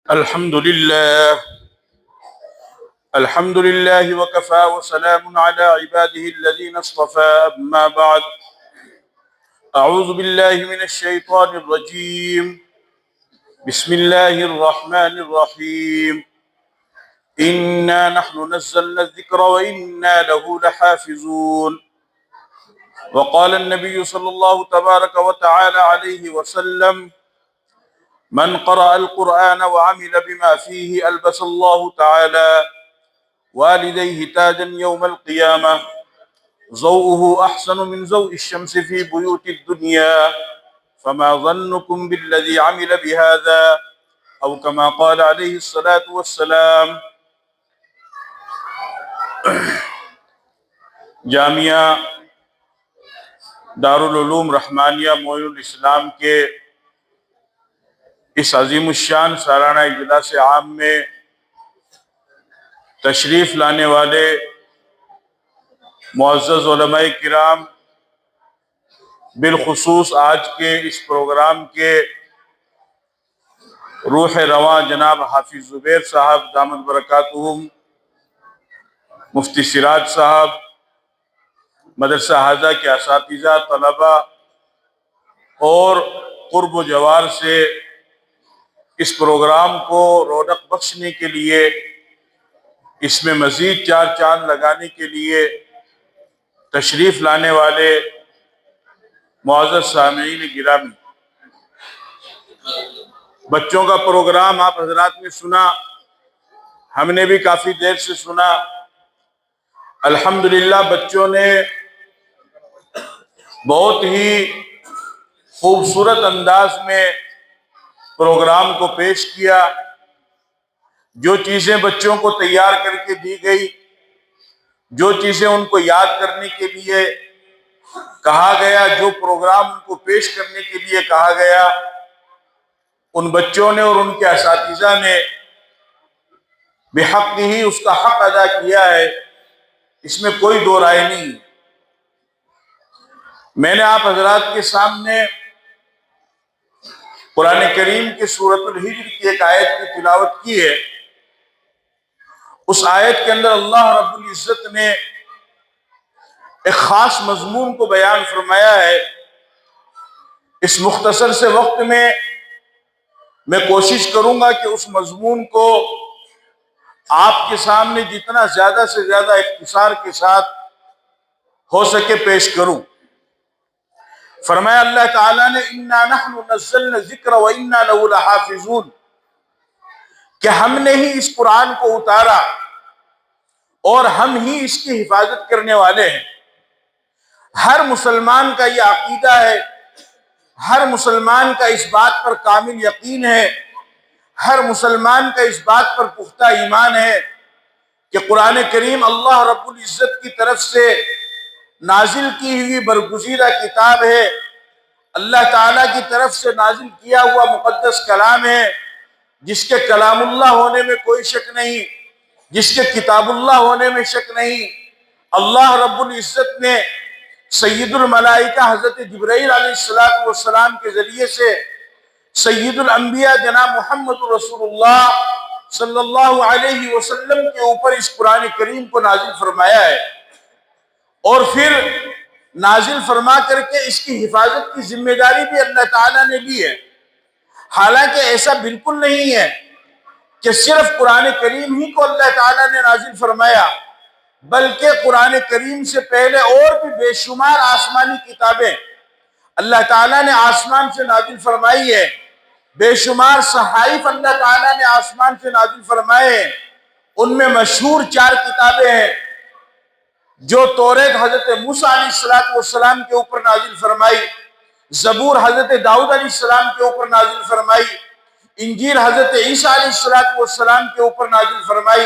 الحمد لله الحمد لله وكفى وسلام على عباده الذين اصطفى أما بعد أعوذ بالله من الشيطان الرجيم بسم الله الرحمن الرحيم إنا نحن نزلنا الذكر وإنا له لحافظون وقال النبي صلى الله تبارك وتعالى عليه وسلم من قرأ القرآن وعمل بما فيه ألبس الله تعالى والديه تاجا يوم القيامة ضوءه أحسن من ضوء الشمس في بيوت الدنيا فما ظنكم بالذي عمل بهذا أو كما قال عليه الصلاة والسلام۔ جامعہ دارالعلوم رحمانیہ معین الاسلام کے اس عظیم الشان سالانہ اجلاس عام میں تشریف لانے والے معزز علماء کرام، بالخصوص آج کے اس پروگرام کے روح رواں جناب حافظ زبیر صاحب دامت برکاتہم، مفتی سراج صاحب، مدرسہ حاضہ کے اساتذہ، طلبہ اور قرب و جوار سے اس پروگرام کو رونق بخشنے کے لیے، اس میں مزید چار چاند لگانے کے لیے تشریف لانے والے معزز سامعین گرامی، بچوں کا پروگرام آپ حضرات نے سنا، ہم نے بھی کافی دیر سے سنا۔ الحمدللہ بچوں نے بہت ہی خوبصورت انداز میں پروگرام کو پیش کیا۔ جو چیزیں بچوں کو تیار کر کے دی گئی، جو چیزیں ان کو یاد کرنے کے لیے کہا گیا، جو پروگرام ان کو پیش کرنے کے لیے کہا گیا، ان بچوں نے اور ان کے اساتذہ نے بحق ہی اس کا حق ادا کیا ہے، اس میں کوئی دو رائے نہیں۔ میں نے آپ حضرات کے سامنے قرآن کریم کی سورۃ الحجر کی ایک آیت کی تلاوت کی ہے۔ اس آیت کے اندر اللہ رب العزت نے ایک خاص مضمون کو بیان فرمایا ہے۔ اس مختصر سے وقت میں کوشش کروں گا کہ اس مضمون کو آپ کے سامنے جتنا زیادہ سے زیادہ اختصار کے ساتھ ہو سکے پیش کروں۔ فرمایا اللہ تعالیٰ نے اِنَّا نَحْنُ نَزَّلْنَا الذِّكْرَ وَإِنَّا لَهُ لَحَافِظُونَ، کہ ہم نے ہی اس قرآن کو اتارا اور ہم ہی اس کی حفاظت کرنے والے ہیں۔ ہر مسلمان کا یہ عقیدہ ہے، ہر مسلمان کا اس بات پر کامل یقین ہے، ہر مسلمان کا اس بات پر پختہ ایمان ہے کہ قرآن کریم اللہ رب العزت کی طرف سے نازل کی ہوئی برگزیدہ کتاب ہے، اللہ تعالیٰ کی طرف سے نازل کیا ہوا مقدس کلام ہے، جس کے کلام اللہ ہونے میں کوئی شک نہیں، جس کے کتاب اللہ ہونے میں شک نہیں۔ اللہ رب العزت نے سید الملائکہ حضرت جبرائیل علیہ السلام کے ذریعے سے سید الانبیاء جناب محمد رسول اللہ صلی اللہ علیہ وسلم کے اوپر اس قرآن کریم کو نازل فرمایا ہے، اور پھر نازل فرما کر کے اس کی حفاظت کی ذمہ داری بھی اللہ تعالیٰ نے لی ہے۔ حالانکہ ایسا بالکل نہیں ہے کہ صرف قرآن کریم ہی کو اللہ تعالیٰ نے نازل فرمایا، بلکہ قرآن کریم سے پہلے اور بھی بے شمار آسمانی کتابیں اللہ تعالیٰ نے آسمان سے نازل فرمائی ہے، بے شمار صحائف اللہ تعالیٰ نے آسمان سے نازل فرمائے ہیں۔ ان میں مشہور چار کتابیں ہیں جو توریت حضرت موسیٰ علیہ السلام کے اوپر نازل فرمائی، زبور حضرت داؤد علیہ السلام کے اوپر نازل فرمائی، انجیل حضرت عیسیٰ علیہ السلام کے اوپر نازل فرمائی،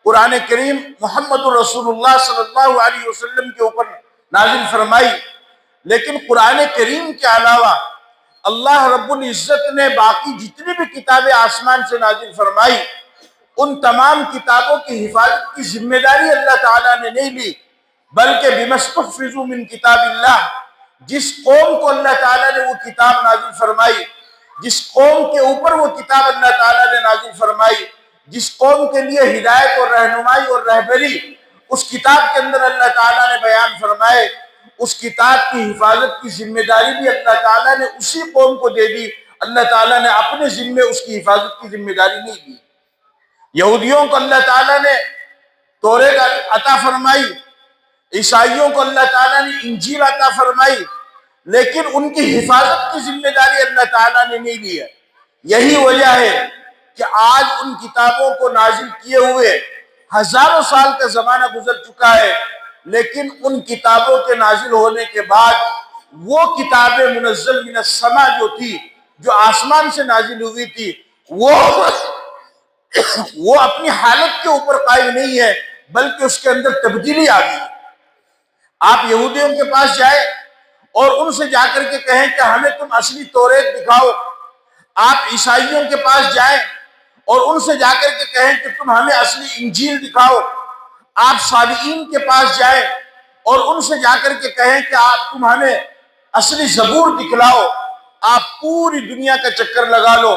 قرآن کریم محمد رسول اللہ صلی اللہ علیہ وسلم کے اوپر نازل فرمائی۔ لیکن قرآن کریم کے علاوہ اللہ رب العزت نے باقی جتنی بھی کتابیں آسمان سے نازل فرمائی، ان تمام کتابوں کی حفاظت کی ذمہ داری اللہ تعالیٰ نے نہیں لی، بلکہ بِمَسْتُحْفِظُوا مِن کتاب اللہ، جس قوم کو اللہ تعالیٰ نے وہ کتاب نازل فرمائی جس قوم کے اوپر وہ کتاب اللہ تعالیٰ نے نازل فرمائی، جس قوم کے لیے ہدایت اور رہنمائی اور رہبری اس کتاب کے اندر اللہ تعالیٰ نے بیان فرمائے، اس کتاب کی حفاظت کی ذمہ داری بھی اللہ تعالیٰ نے اسی قوم کو دے دی۔ اللہ تعالیٰ نے اپنے ذمے اس کی حفاظت کی ذمہ داری نہیں دی۔ یہودیوں کو اللہ تعالیٰ نے تورات عطا فرمائی، عیسائیوں کو اللہ تعالیٰ نے انجیل عطا فرمائی، لیکن ان کی حفاظت کی ذمہ داری اللہ تعالیٰ نے نہیں لی ہے۔ یہی وجہ ہے کہ آج ان کتابوں کو نازل کیے ہوئے ہزاروں سال کا زمانہ گزر چکا ہے، لیکن ان کتابوں کے نازل ہونے کے بعد وہ کتابیں منزل من السماء جو تھی، جو آسمان سے نازل ہوئی تھی، وہ اپنی حالت کے اوپر قائم نہیں ہے، بلکہ اس کے اندر تبدیلی آ گئی۔ آپ یہودیوں کے پاس جائیں اور ان سے جا کر کے کہیں کہ ہمیں تم اصلی توریت دکھاؤ، آپ عیسائیوں کے پاس جائیں اور ان سے جا کر کے کہیں کہ تم ہمیں اصلی انجیل دکھاؤ، آپ صابئین کے پاس جائیں اور ان سے جا کر کے کہیں کہ تم ہمیں اصلی زبور دکھلاؤ، آپ پوری دنیا کا چکر لگا لو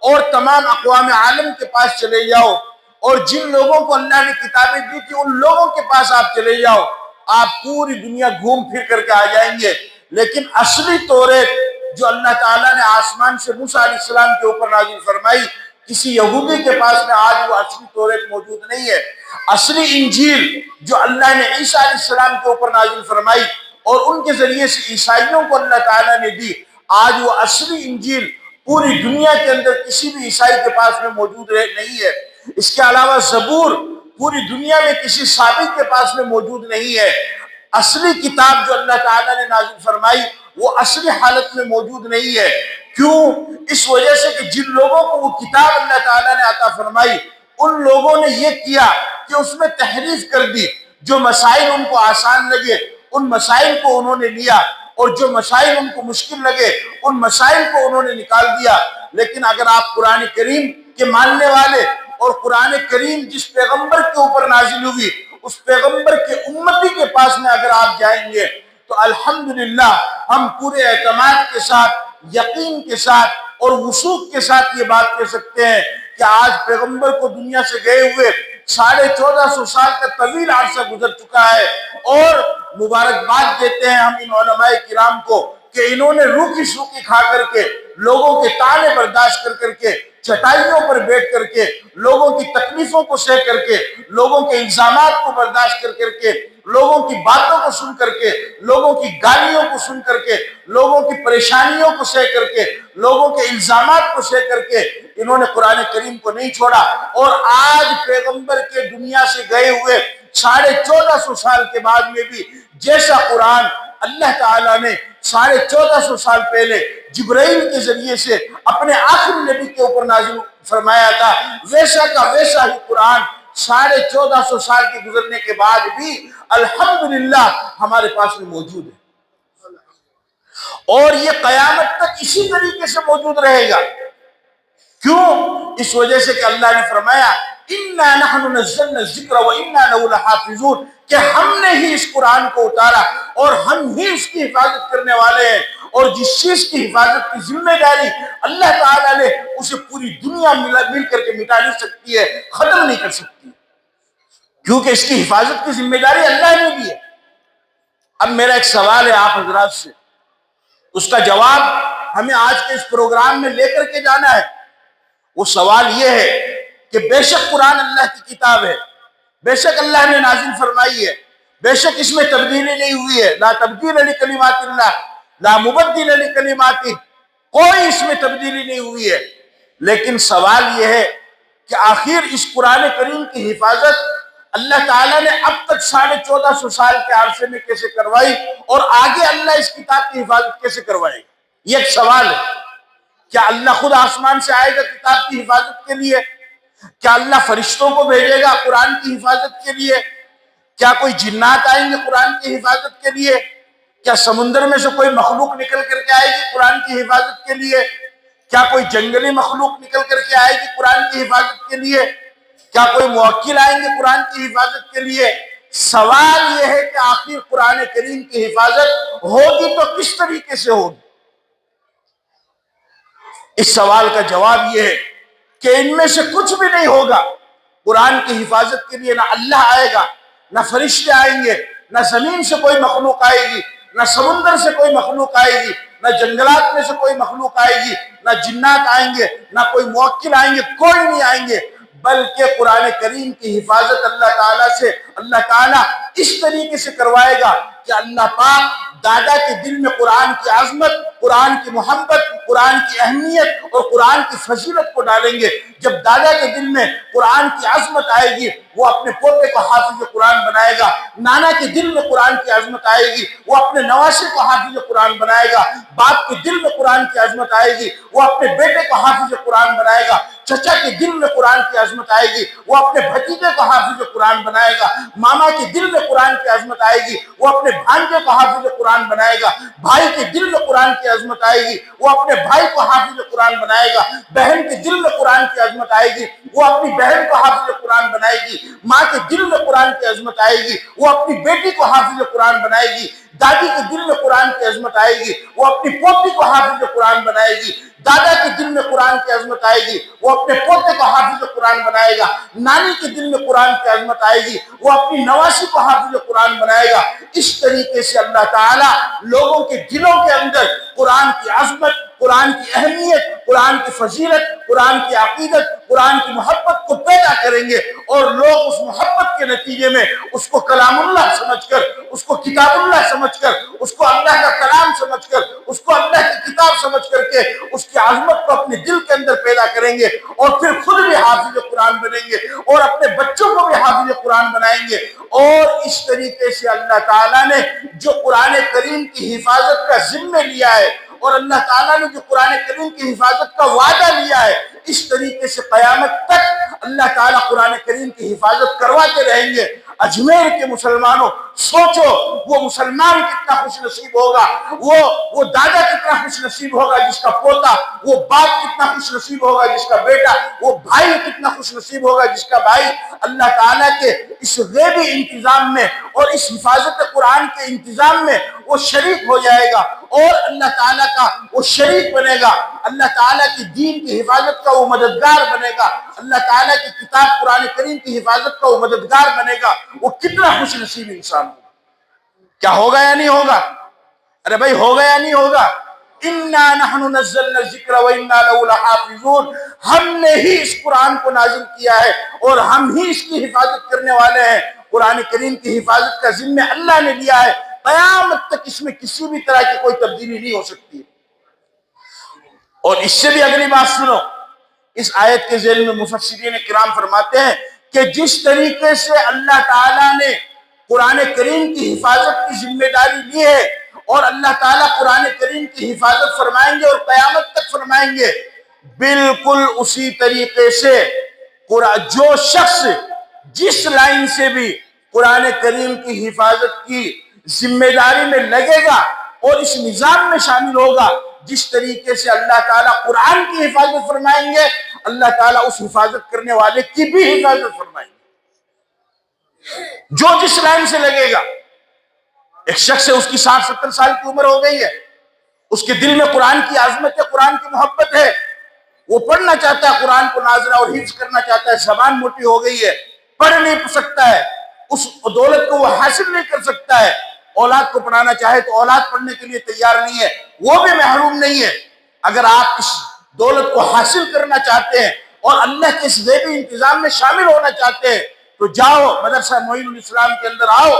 اور تمام اقوام عالم کے پاس چلے جاؤ، اور جن لوگوں کو اللہ نے کتابیں دی تھی ان لوگوں کے پاس آپ چلے جاؤ، آپ پوری دنیا گھوم پھر کر کے آ جائیں گے، لیکن اصلی توریت جو اللہ تعالیٰ نے آسمان سے موسیٰ علیہ السلام کے اوپر نازل فرمائی، کسی یہودی کے پاس میں آج وہ اصلی توریت موجود نہیں ہے۔ اصلی انجیل جو اللہ نے عیسیٰ علیہ السلام کے اوپر نازل فرمائی اور ان کے ذریعے سے عیسائیوں کو اللہ تعالیٰ نے دی، آج وہ اصلی انجیل پوری دنیا کے اندر کسی بھی عیسائی کے پاس میں موجود نہیں ہے۔ اس کے علاوہ زبور پوری دنیا میں کسی صابی کے پاس میں موجود نہیں ہے۔ اصلی کتاب جو اللہ تعالیٰ نے نازل فرمائی وہ اصلی حالت میں موجود نہیں ہے۔ کیوں؟ اس وجہ سے کہ جن لوگوں کو وہ کتاب اللہ تعالیٰ نے عطا فرمائی ان لوگوں نے یہ کیا کہ اس میں تحریف کر دی، جو مسائل ان کو آسان لگے ان مسائل کو انہوں نے لیا، اور جو مسائل ان کو مشکل لگے ان مسائل کو انہوں نے نکال دیا۔ لیکن اگر آپ قرآن کریم کے ماننے والے اور قرآن کریم جس پیغمبر کے اوپر نازل ہوئی اس پیغمبر کے امتی کے پاس میں اگر آپ جائیں گے تو الحمدللہ ہم پورے اعتماد کے ساتھ، یقین کے ساتھ اور وثوق کے ساتھ یہ بات کہہ سکتے ہیں کہ آج پیغمبر کو دنیا سے گئے ہوئے 1450 سال کا طویل عرصہ گزر چکا ہے، اور مبارکباد دیتے ہیں ہم ان علماء کرام کو کہ انہوں نے روکھی سوکھی کھا کر کے، لوگوں کے طعنے برداشت کر کر کے، چٹائیوں پر بیٹھ کر کے، لوگوں کی تکلیفوں کو سہ کر کے، لوگوں کے الزامات کو برداشت کر کر کے، لوگوں کی باتوں کو سن کر کے، لوگوں کی گالیوں کو سن کر کے، لوگوں کی پریشانیوں کو سہ کر کے، لوگوں کے الزامات کو سہ کر کے انہوں نے قرآن کریم کو نہیں چھوڑا، اور آج پیغمبر کے دنیا سے گئے ہوئے 1450 سال کے بعد میں بھی جیسا قرآن اللہ تعالیٰ نے 1450 سال پہلے جبرائیل کے ذریعے سے اپنے آخری نبی کے اوپر نازل فرمایا تھا، ویسا کا ویسا ہی قرآن 1450 سال کے گزرنے کے بعد بھی الحمدللہ ہمارے پاس میں موجود ہے، اور یہ قیامت تک اسی طریقے سے موجود رہے گا۔ کیوں؟ اس وجہ سے کہ اللہ نے فرمایا اِنَّا نَحْنُ نَزَّلْنَا الذِّكْرَ وَإِنَّا لَهُ لَحَافِظُونَ، کہ ہم نے ہی اس قرآن کو اتارا اور ہم ہی اس کی حفاظت کرنے والے ہیں، اور جس چیز کی حفاظت کی ذمہ داری اللہ تعالیٰ نے اسے پوری دنیا مل کر کے مٹا نہیں سکتی ہے، ختم نہیں کر سکتی، کیونکہ اس کی حفاظت کی ذمہ داری اللہ نے دی ہے۔ اب میرا ایک سوال ہے آپ حضرات سے، اس کا جواب ہمیں آج کے اس پروگرام میں لے کر کے جانا ہے۔ وہ سوال یہ ہے کہ بے شک قرآن اللہ کی کتاب ہے، بے شک اللہ نے نازل فرمائی ہے، بے شک اس میں تبدیلی نہیں ہوئی ہے، لا تبدیل لکلمات اللہ لا مبدل لکلماتہ، کوئی اس میں تبدیلی نہیں ہوئی ہے، لیکن سوال یہ ہے کہ آخر اس قرآن کریم کی حفاظت اللہ تعالیٰ نے اب تک 1450 سال کے عرصے میں کیسے کروائی، اور آگے اللہ اس کتاب کی حفاظت کیسے کروائے گا؟ یہ ایک سوال ہے۔ کیا اللہ خود آسمان سے آئے گا کتاب کی حفاظت کے لیے؟ کیا اللہ فرشتوں کو بھیجے گا قرآن کی حفاظت کے لیے؟ کیا کوئی جنات آئیں گے قرآن کی حفاظت کے لیے؟ کیا سمندر میں سے کوئی مخلوق نکل کر کے آئے گی قرآن کی حفاظت کے لیے؟ کیا کوئی جنگلی مخلوق نکل کر کے آئے گی قرآن کی حفاظت کے لیے؟ کیا کوئی موکل آئیں گے قرآن کی حفاظت کے لیے؟ سوال یہ ہے کہ آخر قرآن کریم کی حفاظت ہوگی تو کس طریقے سے ہوگی؟ اس سوال کا جواب یہ ہے کہ ان میں سے کچھ بھی نہیں ہوگا۔ قرآن کی حفاظت کے لیے نہ اللہ آئے گا، نہ فرشتے آئیں گے، نہ زمین سے کوئی مخلوق آئے گی، نہ سمندر سے کوئی مخلوق آئے گی، نہ جنگلات میں سے کوئی مخلوق آئے گی، نہ جنات آئیں گے، نہ کوئی موکل آئیں گے، کوئی نہیں آئیں گے، بلکہ قرآن کریم کی حفاظت اللہ تعالیٰ سے اللہ تعالیٰ اس طریقے سے کروائے گا کہ اللہ پاک دادا کے دل میں قرآن کی عظمت، قرآن کی محبت، قرآن کی اہمیت اور قرآن کی فضیلت کو ڈالیں گے۔ جب دادا کے دل میں قرآن کی عظمت آئے گی، وہ اپنے پوتے کو حافظ قرآن بنائے گا۔ نانا کے دل میں قرآن کی عظمت آئے گی، وہ اپنے نواسے کو حافظ قرآن بنائے گا۔ باپ کے دل میں قرآن کی عظمت آئے گی، وہ اپنے بیٹے کو حافظ قرآن بنائے گا۔ چچا کے دل میں قرآن کی عظمت آئے گی، وہ اپنے بھتیجے کو حافظ قرآن بنائے گا۔ ماما کے دل میں قرآن کی عظمت آئے گی، وہ اپنے بھانجے کو حافظ قرآن بنائے گا۔ بھائی کے دل میں قرآن کی عظمت آئے گی، وہ اپنے بھائی کو حافظ قرآن بنائے گا۔ بہن کے دل میں قرآن کی عظمت آئے گی، وہ اپنی بہن کو حافظ قرآن بنائے گی۔ ماں کے دل میں قرآن کی عظمت آئے گی، وہ اپنی بیٹی کو حافظ قرآن بنائے گی۔ دادی کے دل میں قرآن کی عظمت آئے گی، وہ اپنی پوتی کو حافظ قرآن بنائے گی۔ دادا کے دل میں قرآن کی عظمت آئے گی، وہ اپنے پوتے کو حافظ قرآن بنائے گا۔ نانی کے دل میں قرآن کی عظمت آئے گی، وہ اپنی نواسی کو حافظ قرآن بنائے گا۔ اس طریقے سے اللہ تعالیٰ لوگوں کے دلوں کے اندر قرآن کی عظمت، قرآن کی اہمیت، قرآن کی فضیلت، قرآن کی عقیدت، قرآن کی محبت کو پیدا کریں گے، اور لوگ اس محبت کے نتیجے میں اس کو کلام اللہ سمجھ کر، اس کو کتاب اللہ سمجھ کر، اس کو اللہ کا کلام سمجھ کر، اس کو اللہ کی کتاب سمجھ کر کے اس کی عظمت کو اپنے دل کے اندر پیدا کریں گے، اور پھر خود بھی حافظ قرآن بنیں گے اور اپنے بچوں کو بھی حافظ قرآن بنائیں گے۔ اور اس طریقے سے اللہ تعالیٰ نے جو قرآن کریم کی حفاظت کا ذمہ لیا ہے، اور اللہ تعالیٰ نے جو قرآن کریم کی حفاظت کا وعدہ لیا ہے، اس طریقے سے قیامت تک اللہ تعالیٰ قرآن کریم کی حفاظت کرواتے رہیں گے۔ اجمیر کے مسلمانوں، سوچو وہ مسلمان کتنا خوش نصیب ہوگا، وہ دادا کتنا خوش نصیب ہوگا جس کا پوتا، وہ باپ کتنا خوش نصیب ہوگا جس کا بیٹا، وہ بھائی کتنا خوش نصیب ہوگا جس کا بھائی اللہ تعالیٰ کے اس غیبی انتظام میں اور اس حفاظت قرآن کے انتظام میں وہ شریک ہو جائے گا، اور اللہ تعالیٰ کا وہ شریک بنے گا، اللہ تعالیٰ کی دین کی حفاظت کا وہ مددگار بنے گا، اللہ تعالیٰ کی کتاب قرآن کریم کی حفاظت کا وہ مددگار بنے گا۔ وہ کتنا خوش نصیب انسان ہوگا۔ کیا ہوگا یا نہیں ہوگا؟ ارے بھائی ہوگا یا نہیں ہوگا؟ اِنَّا نَحْنُ نَزَّلْنَا الذِّكْرَ وَإِنَّا لَهُ لَحَافِظُونَ، ہم نے ہی اس قرآن کو نازل کیا ہے اور ہم ہی اس کی حفاظت کرنے والے ہیں۔ قرآن کریم کی حفاظت کا ذمہ اللہ نے لیا ہے، قیامت تک اس میں کسی بھی طرح کی کوئی تبدیلی نہیں ہو سکتی۔ اور اس سے بھی اگلی بات سنو، اس آیت کے ذیل میں مفسرین کرام فرماتے ہیں کہ جس طریقے سے اللہ تعالیٰ نے قرآن کریم کی حفاظت کی ذمہ داری لی ہے، اور اللہ تعالیٰ قرآن کریم کی حفاظت فرمائیں گے اور قیامت تک فرمائیں گے، بالکل اسی طریقے سے جو شخص جس لائن سے بھی قرآن کریم کی حفاظت کی ذمہ داری میں لگے گا اور اس نظام میں شامل ہوگا، جس طریقے سے اللہ تعالیٰ قرآن کی حفاظت فرمائیں گے، اللہ تعالیٰ اس حفاظت کرنے والے کی بھی حفاظت فرمائیں گے، جو جس لائن سے لگے گا۔ ایک شخص ہے، اس کی 60-70 سال کی عمر ہو گئی ہے، اس کے دل میں قرآن کی عظمت ہے، قرآن کی محبت ہے، وہ پڑھنا چاہتا ہے قرآن کو ناظرہ اور حفظ کرنا چاہتا ہے، زبان موٹی ہو گئی ہے، پڑھ نہیں سکتا ہے، اس دولت کو وہ حاصل نہیں کر سکتا ہے، اولاد کو پڑھانا چاہے تو اولاد پڑھنے کے لیے تیار نہیں ہے، وہ بھی محروم نہیں ہے۔ اگر آپ اس دولت کو حاصل کرنا چاہتے ہیں اور اللہ کے اس غیبی انتظام میں شامل ہونا چاہتے ہیں تو جاؤ مدرسہ معین الاسلام کے اندر آؤ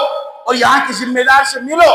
اور یہاں کے ذمہ دار سے ملو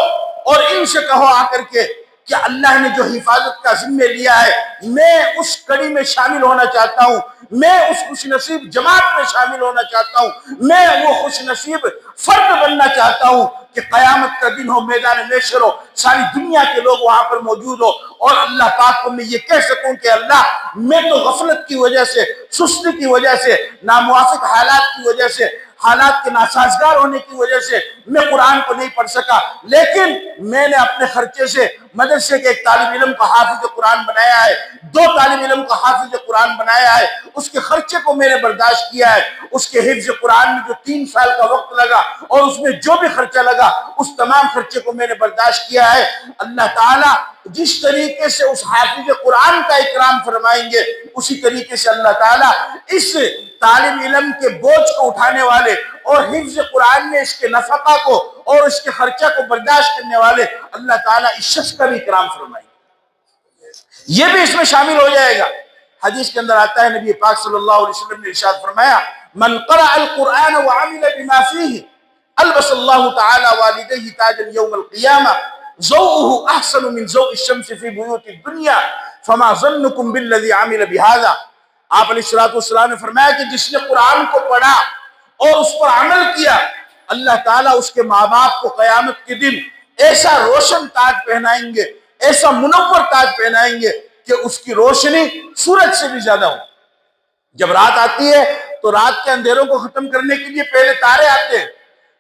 اور ان سے کہو آ کر کے کہ اللہ نے جو حفاظت کا ذمہ لیا ہے، میں اس کڑی میں شامل ہونا چاہتا ہوں، میں اس خوش نصیب جماعت میں شامل ہونا چاہتا ہوں، میں وہ خوش نصیب فرد بننا چاہتا ہوں کہ قیامت کا دن ہو، میدان محشر ہو، ساری دنیا کے لوگ وہاں پر موجود ہو اور اللہ پاک کو میں یہ کہہ سکوں کہ اللہ، میں تو غفلت کی وجہ سے، سستی کی وجہ سے، ناموافق حالات کی وجہ سے حالات کے ناسازگار ہونے کی وجہ سے میں قرآن کو نہیں پڑھ سکا، لیکن میں نے اپنے خرچے سے مدرسے کے ایک طالب علم کو حافظ قرآن بنایا ہے، 2 طالب علم کو حافظ قرآن بنایا ہے، اس کے خرچے کو میں نے برداشت کیا ہے، اس کے حفظ قرآن میں جو 3 سال کا وقت لگا اور اس میں جو بھی خرچہ لگا اس تمام خرچے کو میں نے برداشت کیا ہے۔ اللہ تعالیٰ جس طریقے سے اس حافظ قرآن کا اکرام فرمائیں گے، اسی طریقے سے اللہ تعالیٰ اس طالب علم کے بوجھ کو اٹھانے والے اور حفظ قرآن میں اس کے نفقہ کو اور اس کے خرچہ کو برداشت کرنے والے اللہ تعالیٰ اس شخص کا بھی اکرام فرمائیں گے، یہ بھی اس میں شامل ہو جائے گا۔ حدیث کے اندر آتا ہے، نبی پاک صلی اللہ علیہ وسلم نے ارشاد فرمایا، من قرأ القرآن وعمل بما فيه البس اللہ تعالی والدیہ تاجا یوم القیامہ ضوءه احسن من ضوء الشمس في بیوت الدنیا فما ظنکم بالذی عمل بهذا۔ آپ علیہ السلام نے فرمایا کہ جس نے قرآن کو پڑھا اور اس پر عمل کیا، اللہ تعالیٰ اس کے ماں باپ کو قیامت کے دن ایسا روشن تاج پہنائیں گے، ایسا منور تاج پہنائیں گے کہ اس کی روشنی سورج سے بھی زیادہ ہو۔ جب رات آتی ہے تو رات کے اندھیروں کو ختم کرنے کے لیے پہلے تارے آتے ہیں،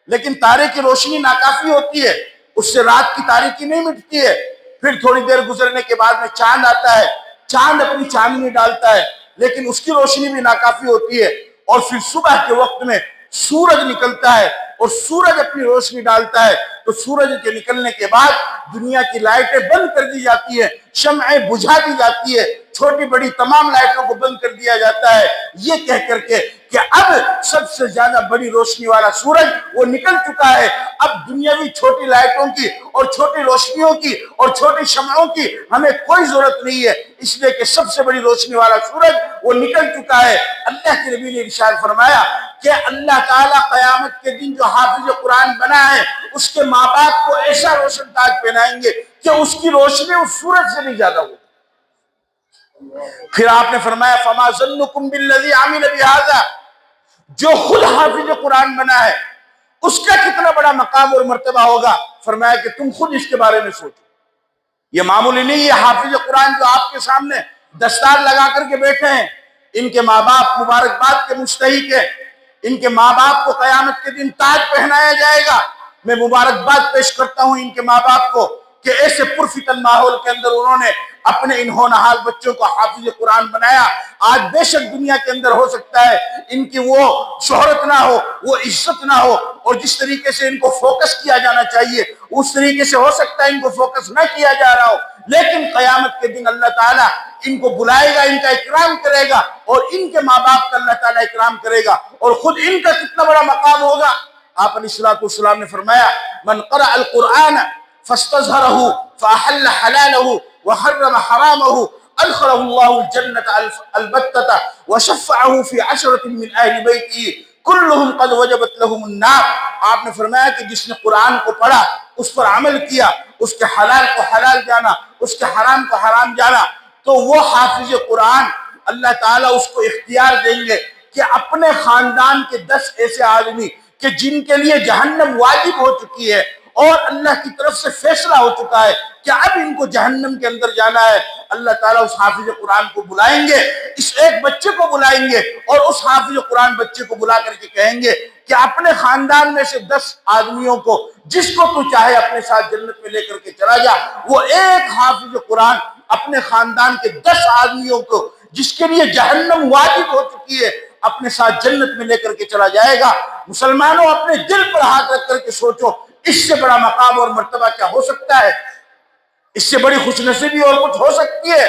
لیکن تارے کی روشنی ناکافی ہوتی ہے، اس سے رات کی تاریکی نہیں مٹتی ہے۔ پھر تھوڑی دیر گزرنے کے بعد میں چاند آتا ہے، چاند اپنی چاندنی ڈالتا ہے، لیکن اس کی روشنی بھی ناکافی ہوتی ہے۔ اور پھر صبح کے وقت میں سورج نکلتا ہے اور سورج اپنی روشنی ڈالتا ہے، تو سورج کے نکلنے کے بعد دنیا کی لائٹیں بند کر دی جاتی ہیں، شمعیں بجھا دی جاتی ہے، چھوٹی بڑی تمام لائٹوں کو بند کر دیا جاتا ہے، یہ کہہ کر کے کہ اب سب سے زیادہ بڑی روشنی والا سورج وہ نکل چکا ہے، اب دنیاوی چھوٹی لائٹوں کی اور چھوٹی روشنیوں کی اور چھوٹی شمعوں کی ہمیں کوئی ضرورت نہیں ہے، اس لیے کہ سب سے بڑی روشنی والا سورج وہ نکل چکا ہے۔ اللہ کے نبی نے ارشاد فرمایا کہ اللہ تعالیٰ قیامت کے دن جو حافظ قرآن بنا ہے اس کے ماں باپ کو ایسا روشن تاج پہنائیں گے کہ اس کی روشنی اس سورج سے بھی زیادہ ہو۔ پھر آپ نے فرمایا فما ظنکم بالذی عمل بہذا، جو خود حافظ قرآن بنا ہے اس کا کتنا بڑا مقام اور مرتبہ ہوگا۔ فرمایا کہ تم خود اس کے بارے میں سوچو، یہ معمولی نہیں، یہ حافظ قرآن جو آپ کے سامنے دستار لگا کر کے بیٹھے ہیں، ان کے ماں باپ مبارکباد کے مستحق ہیں، ان کے ماں باپ کو قیامت کے دن تاج پہنایا جائے گا۔ میں مبارکباد پیش کرتا ہوں ان کے ماں باپ کو کہ ایسے پرفتن ماحول کے اندر انہوں نے اپنے ان ہونہار بچوں کو حافظ قرآن بنایا۔ آج بے شک دنیا کے اندر ہو سکتا ہے ان کی وہ شہرت نہ ہو، وہ عزت نہ ہو، اور جس طریقے سے ان کو فوکس کیا جانا چاہیے اس طریقے سے ہو سکتا ہے ان کو فوکس نہ کیا جا رہا ہو، لیکن قیامت کے دن اللہ تعالیٰ ان کو بلائے گا، ان کا اکرام کرے گا، اور ان کے ماں باپ کا اللہ تعالیٰ اکرام کرے گا، اور خود ان کا کتنا بڑا مقام ہوگا۔ آپ علیہ السلام نے فرمایا من قرأ القرآن فاستظہرہ فاحل حلالہ وحرم حرامہ ادخلہ اللہ الجنة البتة وشفعہ فی عشرة من اہل بیتہ کلہم قد وجبت لہم النار۔ آپ نے فرمایا کہ جس نے قرآن کو پڑھا، اس پر عمل کیا، اس کے حلال کو حلال جانا، اس کے حرام کو حرام جانا، تو وہ حافظ قرآن اللہ تعالیٰ اس کو اختیار دیں گے کہ اپنے خاندان کے 10 ایسے آدمی کہ جن کے لیے جہنم واجب ہو چکی ہے اور اللہ کی طرف سے فیصلہ ہو چکا ہے کہ اب ان کو جہنم کے اندر جانا ہے، اللہ تعالیٰ اس حافظ قرآن کو بلائیں گے، اس ایک بچے کو بلائیں گے اور اس حافظ قرآن بچے کو بلا کر کے کہیں گے کہ اپنے خاندان میں سے 10 آدمیوں کو جس کو تو چاہے اپنے ساتھ جنت میں لے کر کے چلا جا۔ وہ ایک حافظ قرآن اپنے خاندان کے 10 آدمیوں کو جس کے لیے جہنم واجب ہو چکی ہے اپنے ساتھ جنت میں لے کر کے چلا جائے گا۔ مسلمانوں اپنے دل پر ہاتھ رکھ کر کے سوچو، اس سے بڑا مقام اور مرتبہ کیا ہو سکتا ہے؟ اس سے بڑی خوش نصیبی اور کچھ ہو سکتی ہے؟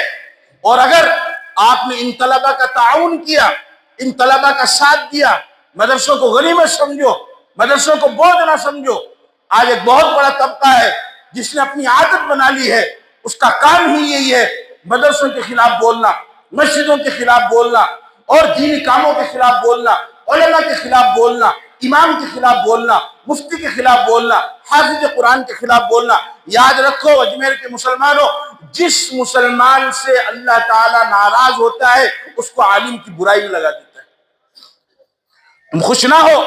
اور اگر آپ نے ان طلبہ کا تعاون کیا، ان طلبہ کا ساتھ دیا، مدرسوں کو غنیمت سمجھو، مدرسوں کو بوجھ نہ سمجھو۔ آج ایک بہت بڑا طبقہ ہے جس نے اپنی عادت بنا لی ہے، اس کا کام ہی یہی ہے مدرسوں کے خلاف بولنا، مسجدوں کے خلاف بولنا، اور دینی کاموں کے خلاف بولنا، علماء کے خلاف بولنا، امام کے خلاف بولنا، مفتی کے خلاف بولنا، حافظ قرآن کے خلاف بولنا۔ یاد رکھو اجمیر کے مسلمانوں، جس مسلمان سے اللہ تعالیٰ ناراض ہوتا ہے اس کو عالم کی برائی میں لگا دیتا ہے۔ تم خوش نہ ہو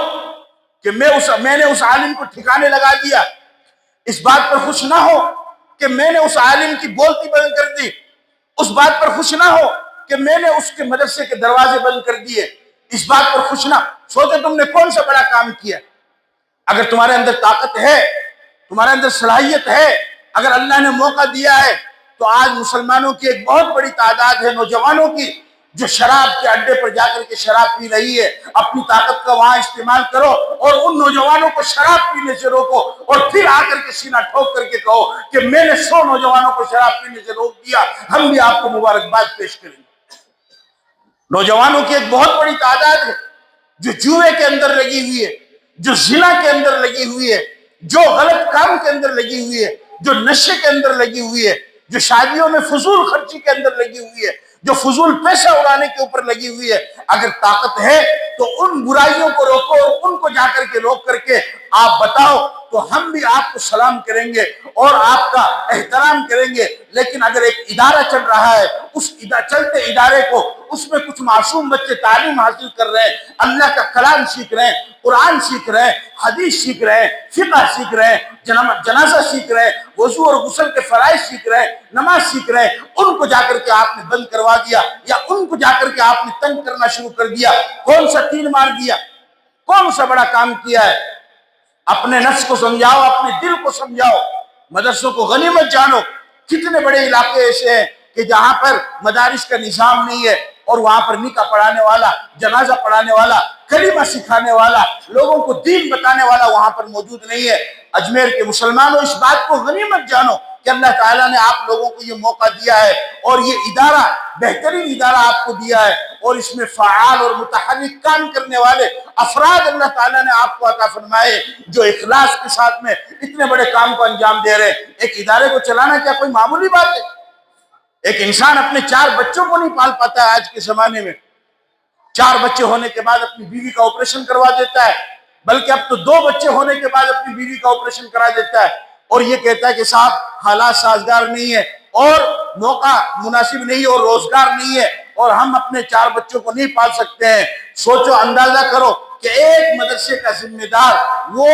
کہ میں نے اس عالم کو ٹھکانے لگا دیا، اس بات پر خوش نہ ہو کہ میں نے اس عالم کی بولتی بند کر دی، اس بات پر خوش نہ ہو کہ میں نے اس کے مدرسے کے دروازے بند کر دیے، اس بات پر خوش نہ سوچو تم نے کون سا بڑا کام کیا۔ اگر تمہارے اندر طاقت ہے، تمہارے اندر صلاحیت ہے، اگر اللہ نے موقع دیا ہے، تو آج مسلمانوں کی ایک بہت بڑی تعداد ہے نوجوانوں کی جو شراب کے اڈے پر جا کر کے شراب پی رہی ہے۔ اپنی طاقت کا وہاں استعمال کرو اور ان نوجوانوں کو شراب پینے سے روکو، اور پھر آ کر کے سینہ ٹھوک کر کے کہو کہ میں نے 100 نوجوانوں کو شراب پینے سے روک دیا، ہم بھی آپ کو مبارکباد پیش کریں گے۔ نوجوانوں کی ایک بہت بڑی تعداد ہے جو جوئے کے اندر لگی ہوئی ہے، جو زنا کے اندر لگی ہوئی ہے، جو غلط کام کے اندر لگی ہوئی ہے، جو نشے کے اندر لگی ہوئی ہے، جو شادیوں میں فضول خرچی کے اندر لگی ہوئی ہے، جو فضول پیسہ اڑانے کے اوپر لگی ہوئی ہے۔ اگر طاقت ہے تو ان برائیوں کو روکو اور ان کو جا کر کے روک کر کے آپ بتاؤ، تو ہم بھی آپ کو سلام کریں گے اور آپ کا احترام کریں گے۔ لیکن اگر ایک ادارہ چل رہا ہے، اس چلتے ادارے کو اس میں کچھ معصوم بچے تعلیم حاصل کر رہے ہیں، اللہ کا کلام سیکھ رہے ہیں، قرآن سیکھ رہے ہیں، حدیث سیکھ رہے ہیں، فقہ سیکھ رہے ہیں، جنازہ سیکھ رہے ہیں، وضو اور غسل کے فرائض سیکھ رہے ہیں، نماز سیکھ رہے ہیں، ان کو جا کر کے آپ نے بند کروا دیا، یا ان کو جا کر کے آپ نے تنگ کرنا شروع کر دیا۔ کون سا تیر مار دیا؟ کون سا بڑا کام کیا ہے؟ اپنے نفس کو سمجھاؤ، اپنے دل کو سمجھاؤ، مدرسوں کو غنیمت جانو۔ کتنے بڑے علاقے ایسے ہیں کہ جہاں پر مدارس کا نظام نہیں ہے، اور وہاں پر نکاح پڑھانے والا، جنازہ پڑھانے والا، کلمہ سکھانے والا، لوگوں کو دین بتانے والا وہاں پر موجود نہیں ہے۔ اجمیر کے مسلمانوں، اس بات کو غنیمت جانو کہ اللہ تعالیٰ نے آپ لوگوں کو یہ موقع دیا ہے، اور یہ ادارہ بہترین ادارہ آپ کو دیا ہے، اور اس میں فعال اور متحرک کام کرنے والے افراد اللہ تعالیٰ نے آپ کو عطا فرمائے، جو اخلاص کے ساتھ میں اتنے بڑے کام کو انجام دے رہے ہیں۔ ایک ادارے کو چلانا کیا کوئی معمولی بات ہے؟ ایک انسان اپنے 4 بچوں کو نہیں پال پاتا ہے آج کے زمانے میں۔ 4 بچے ہونے کے بعد اپنی بیوی کا آپریشن کروا دیتا ہے، بلکہ اب تو 2 بچے ہونے کے بعد اپنی بیوی کا آپریشن کرا دیتا ہے، اور یہ کہتا ہے کہ صاحب حالات سازگار نہیں ہے، اور موقع مناسب نہیں ہے، اور روزگار نہیں ہے، اور ہم اپنے 4 بچوں کو نہیں پال سکتے ہیں۔ سوچو، اندازہ کرو کہ ایک مدرسے کا ذمہ دار وہ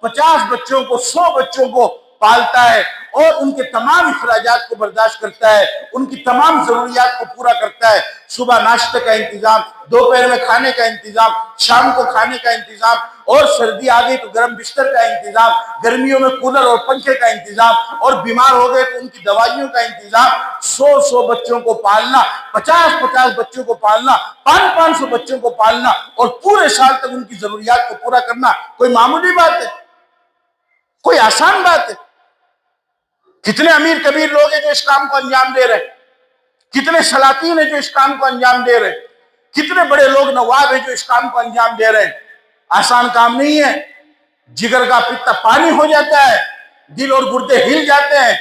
50 بچوں کو، 100 بچوں کو پالتا ہے، اور ان کے تمام اخراجات کو برداشت کرتا ہے، ان کی تمام ضروریات کو پورا کرتا ہے۔ صبح ناشتے کا انتظام، دوپہر میں کھانے کا انتظام، شام کو کھانے کا انتظام، اور سردی آ گئی تو گرم بستر کا انتظام، گرمیوں میں کولر اور پنکھے کا انتظام، اور بیمار ہو گئے تو ان کی دوائیوں کا انتظام۔ 100 بچوں کو پالنا، 50 بچوں کو پالنا، 500 بچوں کو پالنا، اور پورے سال تک ان کی ضروریات کو پورا کرنا کوئی معمولی بات ہے؟ کوئی آسان بات ہے؟ کتنے امیر کبیر لوگ ہیں جو اس کام کو انجام دے رہے ہیں، کتنے سلاطین ہیں جو اس کام کو انجام دے رہے ہیں، کتنے بڑے لوگ نواب ہیں جو اس کام کو انجام دے رہے ہیں۔ آسان کام نہیں ہے، جگر کا پتا پانی ہو جاتا ہے، دل اور گردے ہل جاتے ہیں،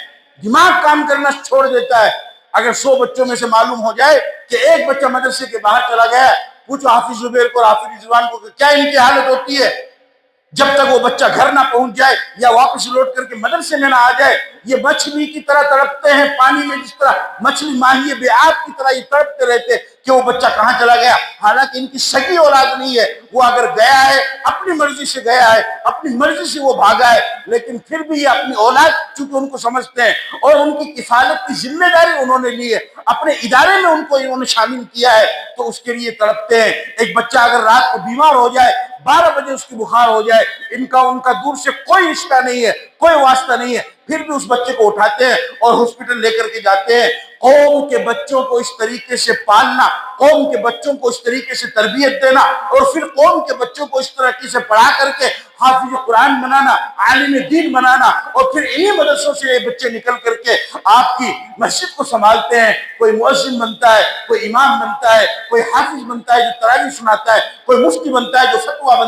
دماغ کام کرنا چھوڑ دیتا ہے۔ اگر 100 بچوں میں سے معلوم ہو جائے کہ ایک بچہ مدرسے کے باہر چلا گیا، پوچھو حافظ زبیر کو اور حافظ رضوان کو کہ کیا ان کی حالت ہوتی ہے جب تک وہ بچہ گھر نہ پہنچ جائے یا واپس لوٹ کر کے مدرسے میں نہ آ جائے۔ یہ مچھلی کی طرح تڑپتے ہیں پانی میں، جس طرح مچھلی ماہی بے آب کی طرح یہ تڑپتے رہتے کہ وہ بچہ کہاں چلا گیا۔ حالانکہ ان کی سگی اولاد نہیں ہے، وہ اگر گیا ہے اپنی مرضی سے گیا ہے، اپنی مرضی سے وہ بھاگا ہے، لیکن پھر بھی یہ اپنی اولاد چونکہ ان کو سمجھتے ہیں، اور ان کی کفالت کی ذمہ داری انہوں نے لی ہے، اپنے ادارے میں ان کو انہوں نے شامل کیا ہے، تو اس کے لیے تڑپتے ہیں۔ ایک بچہ اگر رات کو بیمار ہو جائے، 12 بجے اس کی بخار ہو جائے، ان کا دور سے کوئی رشتہ نہیں ہے، کوئی واسطہ نہیں ہے، پھر بھی اس بچے کو اٹھاتے ہیں اور ہاسپٹل لے کر کے جاتے ہیں۔ قوم کے بچوں کو اس طریقے سے پالنا، قوم کے بچوں کو اس طریقے سے تربیت دینا، اور پھر قوم کے بچوں کو اس طریقے سے پڑھا کر کے حافظ قرآن بنانا، عالم دین بنانا، اور پھر انہی مدرسوں سے یہ بچے نکل کر کے آپ کی مسجد کو سنبھالتے ہیں۔ کوئی مؤذن بنتا ہے، کوئی امام بنتا ہے، کوئی حافظ بنتا ہے جو تراویح سناتا ہے، کوئی مفتی بنتا ہے جو فتویٰ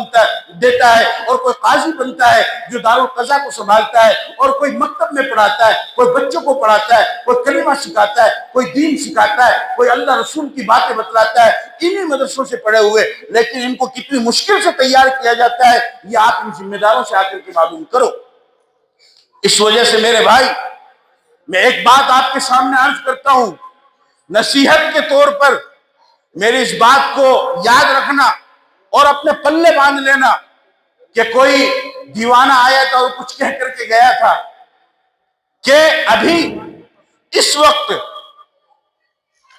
دیتا ہے، اور کوئی قاضی بنتا ہے جو دارالقضا کو سنبھالتا ہے، اور کوئی مکتب میں پڑھاتا ہے، کوئی بچوں کو پڑھاتا ہے، کوئی کلمہ سکھاتا ہے، کوئی دین سکھاتا ہے، کوئی اللہ رسول کی باتیں بتلاتا ہے، انہی مدرسوں سے پڑھے ہوئے۔ لیکن ان کو کتنی مشکل سے تیار کیا جاتا ہے، یہ آپ ان ذمہ داروں سے آ کر کے معلوم کرو۔ اس وجہ سے میرے بھائی، میں ایک بات آپ کے سامنے عرض کرتا ہوں، نصیحت کے طور پر میری اس بات کو یاد رکھنا اور اپنے پلے باندھ لینا کہ کوئی دیوانہ آیا تھا اور کچھ کہہ کر کے گیا تھا کہ ابھی اس وقت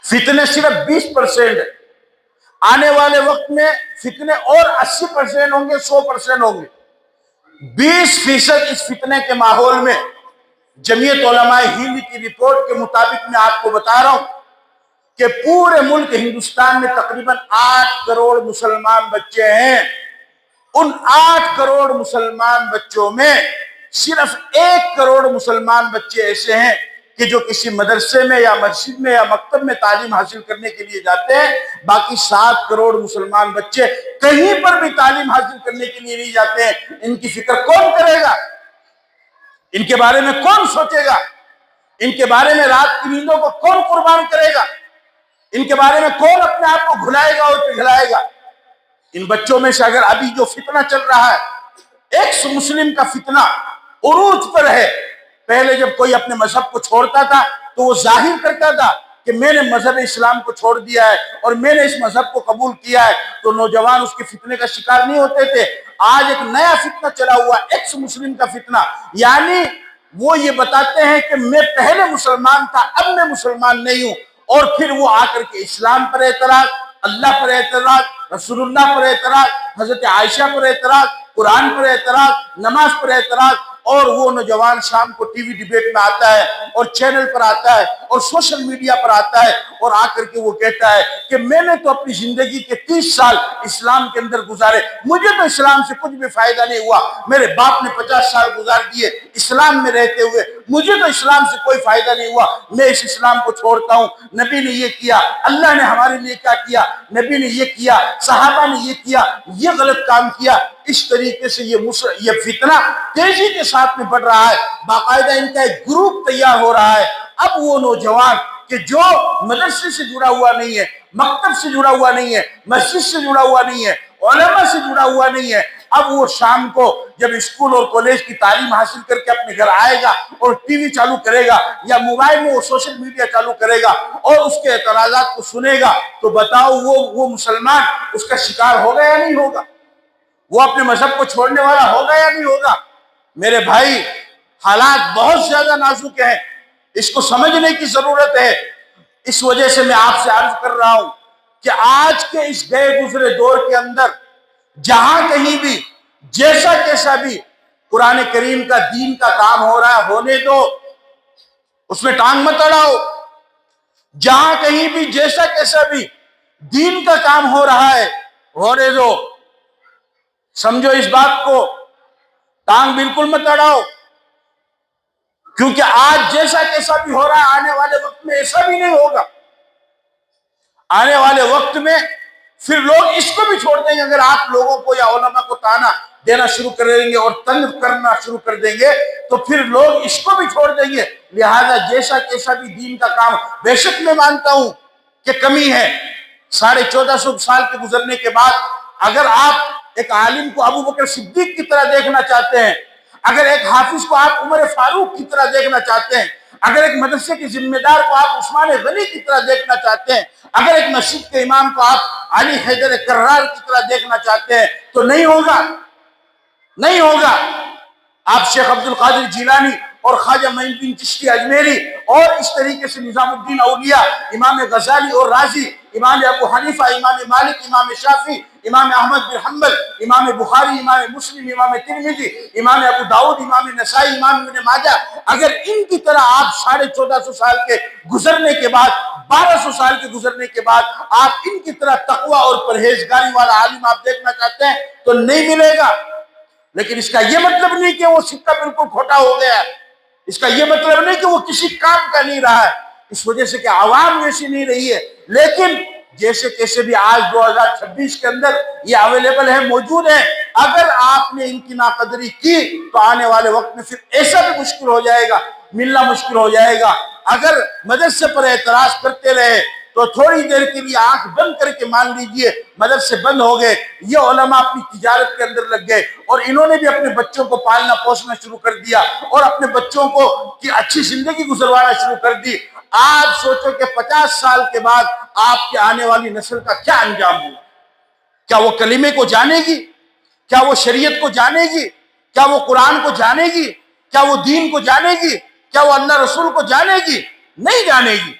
فتنے صرف 20% ہے، آنے والے وقت میں فتنے اور 80% ہوں گے، 100% ہوں گے۔ 20% اس فتنے کے ماحول میں جمعیت علماء ہند کی رپورٹ کے مطابق میں آپ کو بتا رہا ہوں کہ پورے ملک ہندوستان میں تقریباً 8 کروڑ مسلمان بچے ہیں۔ ان 8 کروڑ مسلمان بچوں میں صرف 1 کروڑ مسلمان بچے ایسے ہیں کہ جو کسی مدرسے میں یا مسجد میں یا مکتب میں تعلیم حاصل کرنے کے لیے جاتے ہیں۔ باقی 7 کروڑ مسلمان بچے کہیں پر بھی تعلیم حاصل کرنے کے لیے نہیں جاتے ہیں۔ ان کی فکر کون کرے گا؟ ان کے بارے میں کون سوچے گا؟ ان کے بارے میں رات کی نیندوں کو کون قربان کرے گا؟ ان کے بارے میں کون اپنے آپ کو بھلائے گا اور پگھلائے گا؟ ان بچوں میں سے اگر ابھی جو فتنہ چل رہا ہے، ایکس مسلم کا فتنہ عروج پر ہے۔ پہلے جب کوئی اپنے مذہب کو چھوڑتا تھا تو وہ ظاہر کرتا تھا کہ میں نے مذہب اسلام کو چھوڑ دیا ہے اور میں نے اس مذہب کو قبول کیا ہے، تو نوجوان اس کے فتنے کا شکار نہیں ہوتے تھے۔ آج ایک نیا فتنہ چلا ہوا، ایکس مسلم کا فتنہ، یعنی وہ یہ بتاتے ہیں کہ میں پہلے مسلمان تھا، اب میں مسلمان نہیں ہوں، اور پھر وہ آ کر کے اسلام پر اعتراض، اللہ پر اعتراض، رسول اللہ پر اعتراض، حضرت عائشہ پر اعتراض، قرآن پر اعتراض، نماز پر اعتراض، اور وہ نوجوان شام کو ٹی وی ڈیبیٹ میں آتا ہے اور چینل پر آتا ہے اور سوشل میڈیا پر آتا ہے اور آ کر کے وہ کہتا ہے کہ میں نے تو اپنی زندگی کے 30 سال اسلام کے اندر گزارے، مجھے تو اسلام سے کچھ بھی فائدہ نہیں ہوا، میرے باپ نے 50 سال گزار دیے اسلام میں رہتے ہوئے، مجھے تو اسلام سے کوئی فائدہ نہیں ہوا، میں اس اسلام کو چھوڑتا ہوں۔ نبی نے یہ کیا، اللہ نے ہمارے لیے کیا کیا، نبی نے یہ کیا، صحابہ نے یہ کیا، یہ غلط کام کیا۔ اس طریقے سے یہ فتنہ تیزی کے ساتھ میں بڑھ رہا ہے، باقاعدہ ان کا ایک گروپ تیار ہو رہا ہے۔ اب وہ نوجوان کہ جو مدرسے سے جڑا ہوا نہیں ہے، مکتب سے جڑا ہوا نہیں ہے، مسجد سے جڑا ہوا نہیں ہے، علماء سے جڑا ہوا نہیں ہے، اب وہ شام کو جب اسکول اور کالج کی تعلیم حاصل کر کے اپنے گھر آئے گا اور ٹی وی چالو کرے گا یا موبائل میں وہ سوشل میڈیا چالو کرے گا اور اس کے اعتراضات کو سنے گا، تو بتاؤ وہ مسلمان اس کا شکار ہوگا یا نہیں ہوگا؟ وہ اپنے مذہب کو چھوڑنے والا ہوگا یا نہیں ہوگا؟ میرے بھائی، حالات بہت زیادہ نازک ہیں، اس کو سمجھنے کی ضرورت ہے۔ اس وجہ سے میں آپ سے عرض کر رہا ہوں کہ آج کے اس گئے گزرے دور کے اندر جہاں کہیں بھی جیسا کیسا بھی قرآن کریم کا دین کا کام ہو رہا ہے، ہونے دو، اس میں ٹانگ مت اڑاؤ۔ جہاں کہیں بھی جیسا کیسا بھی دین کا کام ہو رہا ہے، ہونے دو۔ سمجھو اس بات کو، ٹانگ بالکل مت اڑاؤ، کیونکہ آج جیسا کیسا بھی ہو رہا ہے، آنے والے وقت میں ایسا بھی نہیں ہوگا۔ آنے والے وقت میں پھر لوگ اس کو بھی چھوڑ دیں گے۔ اگر آپ لوگوں کو یا علماء کو تانا دینا شروع کر دیں گے اور تنگ کرنا شروع کر دیں گے تو پھر لوگ اس کو بھی چھوڑ دیں گے۔ لہذا جیسا کیسا بھی دین کا کام، بے شک میں مانتا ہوں کہ کمی ہے۔ 1450 سال کے گزرنے کے بعد اگر آپ ایک عالم کو ابو بکر صدیق کی طرح دیکھنا چاہتے ہیں، اگر ایک حافظ کو آپ عمر فاروق کی طرح دیکھنا چاہتے ہیں، اگر ایک مدرسے کے ذمہ دار کو آپ عثمان غنی کی طرح دیکھنا چاہتے ہیں، اگر ایک مسجد کے امام کو آپ علی حیدر کرار کی طرح دیکھنا چاہتے ہیں، تو نہیں ہوگا، نہیں ہوگا۔ آپ شیخ عبد القادر جیلانی اور خواجہ معین الدین چشتی اجمیری اور اس طریقے سے نظام الدین اولیاء، امام غزالی اور رازی، امام ابو حنیفہ، امام مالک، امام شافعی، امام احمد بن حنبل، امام بخاری، امام مسلم، امام ترمذی، امام ابو داؤد، امام نسائی، امام ابن ماجہ، اگر ان کی طرح آپ 1450 سال کے گزرنے کے بعد، 1200 سال کے گزرنے کے بعد آپ ان کی طرح تقوی اور پرہیزگاری والا عالم آپ دیکھنا چاہتے ہیں تو نہیں ملے گا۔ لیکن اس کا یہ مطلب نہیں کہ وہ سکہ بالکل کھوٹا ہو گیا ہے، اس کا یہ مطلب نہیں کہ وہ کسی کام کا نہیں رہا ہے، اس وجہ سے کہ عوام ویسی نہیں رہی ہے۔ لیکن جیسے کیسے بھی آج 2026 کے اندر یہ اویلیبل ہے، موجود ہے۔ اگر آپ نے ان کی ناقدری کی تو آنے والے وقت میں پھر ایسا بھی مشکل ہو جائے گا، ملنا مشکل ہو جائے گا۔ اگر مدرسے پر اعتراض کرتے رہے تو تھوڑی دیر کے لیے آنکھ بند کر کے مان لیجئے مدرسے بند ہو گئے، یہ علماء اپنی تجارت کے اندر لگ گئے اور انہوں نے بھی اپنے بچوں کو پالنا پوسنا شروع کر دیا اور اپنے بچوں کو کی اچھی زندگی گزروانا شروع کر دی۔ آپ سوچو کہ 50 سال کے بعد آپ کے آنے والی نسل کا کیا انجام ہوگا؟ کیا وہ کلمے کو جانے گی؟ کیا وہ شریعت کو جانے گی؟ کیا وہ قرآن کو جانے گی؟ کیا وہ دین کو جانے گی؟ کیا وہ اللہ رسول کو جانے گی؟ نہیں جانے گی۔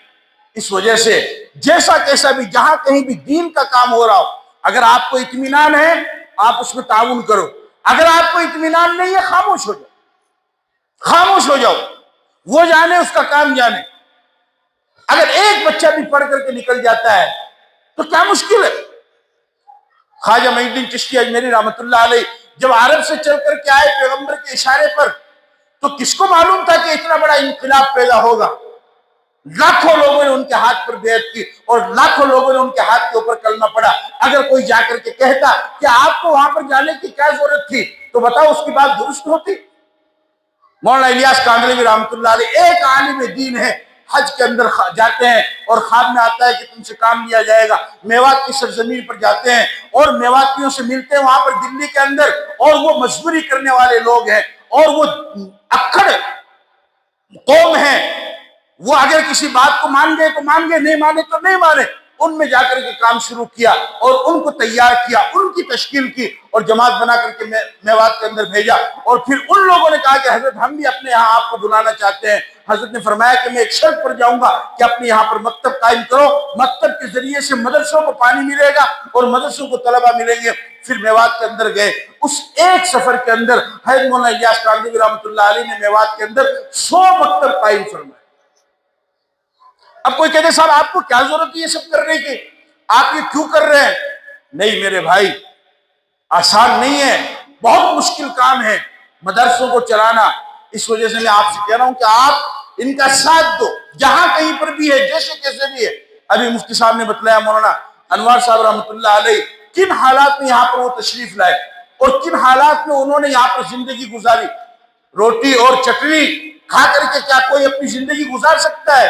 اس وجہ سے جیسا کیسا بھی جہاں کہیں بھی دین کا کام ہو رہا ہو، اگر آپ کو اطمینان ہے آپ اس میں تعاون کرو، اگر آپ کو اطمینان نہیں ہے خاموش ہو جاؤ، خاموش ہو جاؤ، وہ جانے اس کا کام جانے۔ اگر ایک بچہ بھی پڑھ کر کے نکل جاتا ہے تو کیا مشکل ہے؟ خواجہ معین الدین چشتی اجمیری رحمۃ اللہ علیہ جب عرب سے چل کر کے آئے پیغمبر کے اشارے پر، تو کس کو معلوم تھا کہ اتنا بڑا انقلاب پیدا ہوگا؟ لاکھوں لوگوں نے ان کے ہاتھ پر بیعت کی اور لاکھوں لوگوں نے ان کے ہاتھ کے اوپر کلمہ پڑھا۔ اگر کوئی جا کر کے کہتا کہ آپ کو وہاں پر جانے کی کیا ضرورت تھی، تو بتاؤ اس کی بات درست ہوتی؟ مولانا الیاس کاندھلوی رحمۃ اللہ علیہ ایک عالم دین ہے، حج کے اندر جاتے ہیں اور خواب میں آتا ہے کہ تم سے کام لیا جائے گا، میوات کی سرزمین پر جاتے ہیں اور میواتیوں سے ملتے ہیں وہاں پر دلی کے اندر، اور وہ مزدوری کرنے والے لوگ ہیں اور وہ اکڑ قوم ہیں، وہ اگر کسی بات کو مان گئے تو مان گئے، نہیں مانے تو نہیں مانے۔ ان میں جا کر کے کام شروع کیا اور ان کو تیار کیا، ان کی تشکیل کی اور جماعت بنا کر کے میوات کے اندر بھیجا، اور پھر ان لوگوں نے کہا کہ حضرت ہم بھی اپنے یہاں آپ کو بلانا چاہتے ہیں۔ حضرت نے فرمایا کہ میں ایک شرط پر جاؤں گا کہ اپنے یہاں پر مکتب قائم کرو، مکتب کے ذریعے سے مدرسوں کو پانی ملے گا اور مدرسوں کو طلبہ ملیں گے۔ پھر میوات کے اندر گئے، اس ایک سفر کے اندر حضرت مولانا الیاس کاندھلوی رحمۃ اللہ علیہ نے میوات کے اندر 100 مکتب قائم فرمائے۔ اب کوئی کہتے صاحب آپ کو کیا ضرورت ہے یہ سب کرنے کی، آپ یہ کیوں کر رہے ہیں؟ نہیں میرے بھائی، آسان نہیں ہے، بہت مشکل کام ہے مدرسوں کو چلانا۔ اس وجہ سے میں آپ سے کہہ رہا ہوں کہ آپ ان کا ساتھ دو، جہاں کہیں پر بھی ہے، جیسے کیسے بھی ہے۔ ابھی مفتی صاحب نے بتلایا مولانا انوار صاحب رحمۃ اللہ علیہ کن حالات میں یہاں پر وہ تشریف لائے اور کن حالات میں انہوں نے یہاں پر زندگی گزاری۔ روٹی اور چٹنی کھا کر کے کیا کوئی اپنی زندگی گزار سکتا ہے؟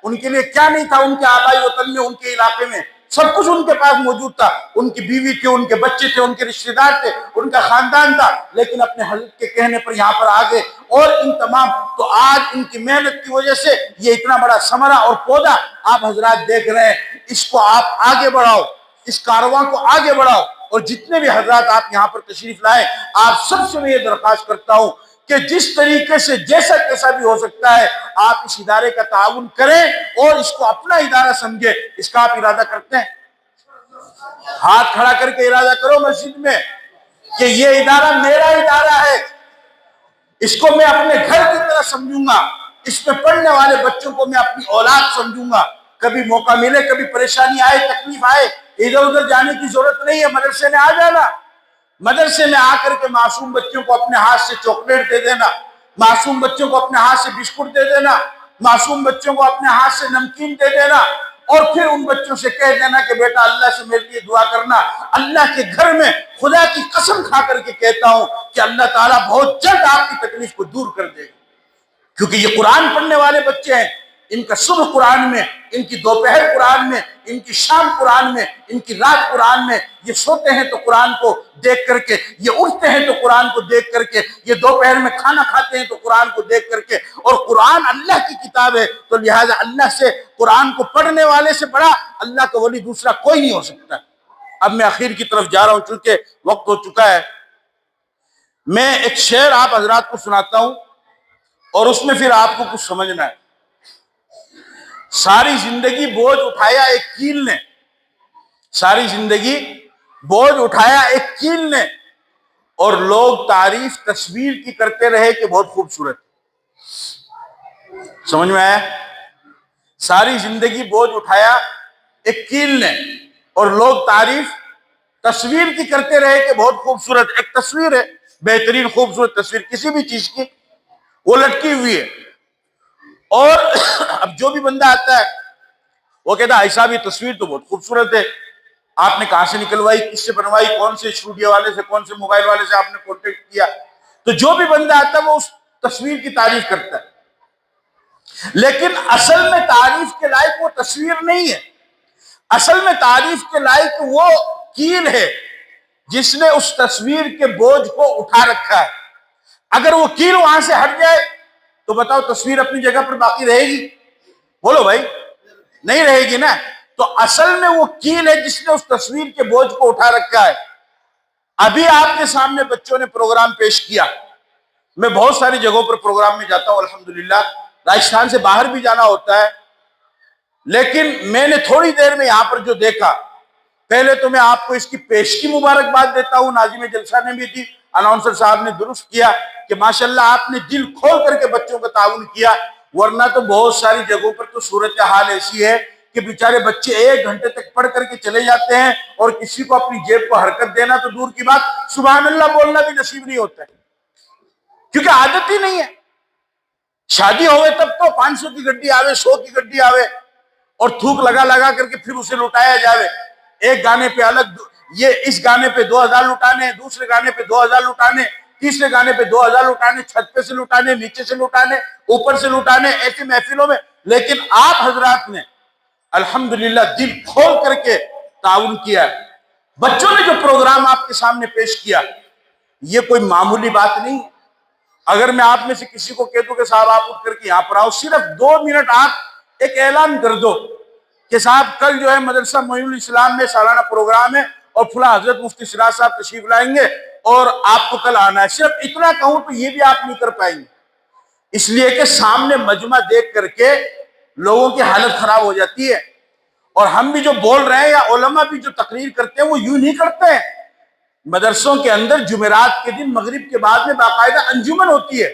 ان کے لیے کیا نہیں تھا؟ ان کے آبائی وطن میں، ان کے علاقے میں سب کچھ ان کے پاس موجود تھا، ان کی بیوی تھی، ان کے بچے تھے، ان کے رشتہ دار تھے، ان کا خاندان تھا، لیکن اپنے حضرت کے کہنے پر یہاں پر آ گئے اور ان تمام تو آج ان کی محنت کی وجہ سے یہ اتنا بڑا ثمرہ اور پودا آپ حضرات دیکھ رہے ہیں۔ اس کو آپ آگے بڑھاؤ، اس کارواں کو آگے بڑھاؤ، اور جتنے بھی حضرات آپ یہاں پر تشریف لائے، آپ سب سے میں یہ درخواست کرتا ہوں کہ جس طریقے سے جیسا کیسا بھی ہو سکتا ہے آپ اس ادارے کا تعاون کریں اور اس کو اپنا ادارہ سمجھیں۔ اس کا آپ ارادہ کرتے ہیں؟ ہاتھ کھڑا کر کے ارادہ کرو مسجد میں کہ یہ ادارہ میرا ادارہ ہے، اس کو میں اپنے گھر کی طرح سمجھوں گا، اس میں پڑھنے والے بچوں کو میں اپنی اولاد سمجھوں گا۔ کبھی موقع ملے، کبھی پریشانی آئے، تکلیف آئے، ادھر ادھر جانے کی ضرورت نہیں ہے، مدرسے میں آ جانا، مدرسے میں آ کر کے معصوم بچوں کو اپنے ہاتھ سے چاکلیٹ دے دینا، معصوم بچوں کو اپنے ہاتھ سے بسکٹ دے دینا، معصوم بچوں کو اپنے ہاتھ سے نمکین دے دینا، اور پھر ان بچوں سے کہہ دینا کہ بیٹا اللہ سے میرے لیے دعا کرنا۔ اللہ کے گھر میں خدا کی قسم کھا کر کے کہتا ہوں کہ اللہ تعالیٰ بہت جلد آپ کی تکلیف کو دور کر دے گا، کیونکہ یہ قرآن پڑھنے والے بچے ہیں۔ ان کا صبح قرآن میں، ان کی دوپہر قرآن میں، ان کی شام قرآن میں، ان کی رات قرآن میں، یہ سوتے ہیں تو قرآن کو دیکھ کر کے، یہ اٹھتے ہیں تو قرآن کو دیکھ کر کے، یہ دوپہر میں کھانا کھاتے ہیں تو قرآن کو دیکھ کر کے، اور قرآن اللہ کی کتاب ہے، تو لہٰذا اللہ سے، قرآن کو پڑھنے والے سے بڑا اللہ کا ولی دوسرا کوئی نہیں ہو سکتا۔ اب میں اخیر کی طرف جا رہا ہوں چونکہ وقت ہو چکا ہے۔ میں ایک شعر آپ حضرات کو سناتا ہوں اور اس میں پھر آپ کو کچھ سمجھنا ہے۔ ساری زندگی بوجھ اٹھایا ایک کیل نے، ساری زندگی بوجھ اٹھایا ایک کیل نے، اور لوگ تعریف تصویر کی کرتے رہے کہ بہت خوبصورت۔ سمجھ میں آیا؟ ساری زندگی بوجھ اٹھایا ایک کیل نے اور لوگ تعریف تصویر کی کرتے رہے کہ بہت خوبصورت۔ ایک تصویر ہے، بہترین خوبصورت تصویر کسی بھی چیز کی، وہ لٹکی ہوئی ہے، اور اب جو بھی بندہ آتا ہے وہ کہتا ہے ایسا بھی تصویر تو بہت خوبصورت ہے، آپ نے کہاں سے نکلوائی، کس سے بنوائی، کون سے اسٹوڈیو والے سے، کون سے موبائل والے سے آپ نے کانٹیکٹ کیا؟ تو جو بھی بندہ آتا ہے وہ اس تصویر کی تعریف کرتا ہے، لیکن اصل میں تعریف کے لائق وہ تصویر نہیں ہے، اصل میں تعریف کے لائق وہ کیل ہے جس نے اس تصویر کے بوجھ کو اٹھا رکھا ہے۔ اگر وہ کیل وہاں سے ہٹ جائے تو بتاؤ تصویر اپنی جگہ پر باقی رہے گی؟ بولو بھائی، نہیں رہے گی نا۔ تو اصل میں وہ کیل ہے جس نے اس تصویر کے بوجھ کو اٹھا رکھا ہے۔ ابھی آپ کے سامنے بچوں نے پروگرام پیش کیا، میں بہت ساری جگہوں پر پروگرام میں جاتا ہوں الحمدللہ، راجستھان سے باہر بھی جانا ہوتا ہے، لیکن میں نے تھوڑی دیر میں یہاں پر جو دیکھا، پہلے تو میں آپ کو اس کی پیشگی مبارکباد دیتا ہوں، ناظم جلسہ نے بھی دی، اناؤنسر صاحب نے درست کیا کہ ماشاءاللہ آپ نے دل کھول کر کے بچوں کا تعاون کیا، ورنہ تو بہت ساری جگہوں پر تو صورتحال ایسی ہے کہ بیچارے بچے 1 گھنٹے تک پڑھ کر کے چلے جاتے ہیں اور کسی کو اپنی جیب کو حرکت دینا تو دور کی بات، سبحان اللہ بولنا بھی نصیب نہیں ہوتا ہے، کیونکہ عادت ہی نہیں ہے۔ شادی ہوئے تب تو 500 کی گڈی آوے، 100 کی گڈی آوے اور تھوک لگا لگا کر کے پھر اسے لٹایا جاوے، ایک گانے پہ الگ، یہ اس گانے پہ 2000 لٹانے، دوسرے گانے پہ 2000 لٹانے، تیسرے گانے پہ 2000 لٹانے، چھت پہ سے لٹانے، نیچے سے لٹانے، اوپر سے لٹانے، ایسی محفلوں میں۔ لیکن آپ حضرات نے الحمدللہ دل کھول کر کے تعاون کیا، بچوں نے جو پروگرام آپ کے سامنے پیش کیا یہ کوئی معمولی بات نہیں۔ اگر میں آپ میں سے کسی کو کہہ دوں کہ صاحب آپ اٹھ کر کے یہاں پر آؤ، صرف 2 منٹ آپ ایک اعلان کر دو کہ صاحب کل جو ہے مدرسہ معین الاسلام میں سالانہ پروگرام ہے اور فلاں حضرت مفتی سراج صاحب تشریف لائیں گے اور آپ کو کل آنا ہے، صرف اتنا کہوں تو یہ بھی آپ نہیں کر پائیں گے، اس لیے کہ سامنے مجمع دیکھ کر کے لوگوں کی حالت خراب ہو جاتی ہے، اور ہم بھی جو بول رہے ہیں یا علماء بھی جو تقریر کرتے ہیں وہ یوں نہیں کرتے ہیں۔ مدرسوں کے اندر جمعرات کے دن مغرب کے بعد میں باقاعدہ انجمن ہوتی ہے،